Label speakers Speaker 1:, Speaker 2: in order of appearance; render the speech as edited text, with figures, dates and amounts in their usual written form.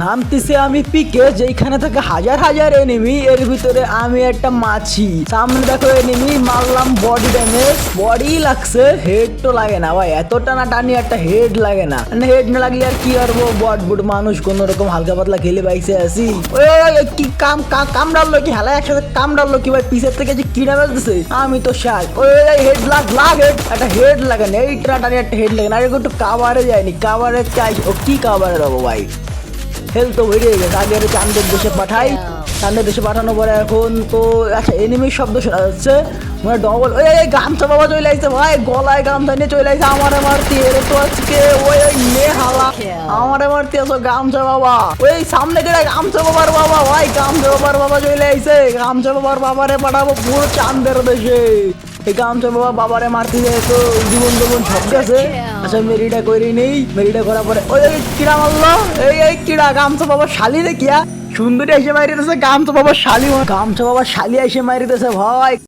Speaker 1: নামতেছে আমি পিকে, যেখানে থাকে হাজার হাজার এনিমি, এর ভিতরে আমি একটা মাছি। সামনে দেখো এনিমি, মারলাম বডি ড্যামেজ, বডি লাগছে, হেড তো লাগে না ভাই, এত টানা টানি একটা হেড লাগে না, হেড না লাগলে আর কি করবো, বট বুট মানুষ কোন রকম হালকা পাতলা খেলে বাইসে আসি। ওই কি কামড়ালো কি হেলা, একসাথে কামড়ালো কি ভাই, পিছের থেকে যে কি ড্যামেজ দিছে, আমি তো শাক। ওই হেড লাগ হেড, একটা হেড লাগে না, এই টানা টানি একটা হেড লাগে না, আর একটু কাভারে যায়নি, কাভারে চাই, ও কি কাভারে দেবো ভাই, হেলথ তো বেড়ে গেছে। আগে চাঁদের দেশে পাঠাই, চাঁদের দেশে পাঠানোর পরে এখন তো আচ্ছা এনিমির শব্দ শোনা যাচ্ছে, মানে ডবল। ওই গামছা বাবা চলে আসছে ভাই, গলায় গামছা নিয়ে চলে আসছে আমারে মারতি, এর তো আজকে ওই নে হালা আমারে মারতি আসো গামছা বাবা। ওই সামনে গেলে গামছা বাবার বাবা, ভাই গামছা বাবার বাবা চলে আইছে, গামছা বাবার বাবারে পাঠাবো পুরো চাঁদের দেশে। এই গামছা বাবা বাবারে মারতে যায় তো জীবন জীবন সব গেছে। আচ্ছা মেরিটা করে নেই, মেরিটা করার পরে ওই কিরা মারলো, এই কিরা গামছা বাবা শালি রে কিয়া সুন্দরী এসে মারিতেছে, গামছা বাবা শালি, গামছা বাবা শালি এসে মারিতেছে ভাই।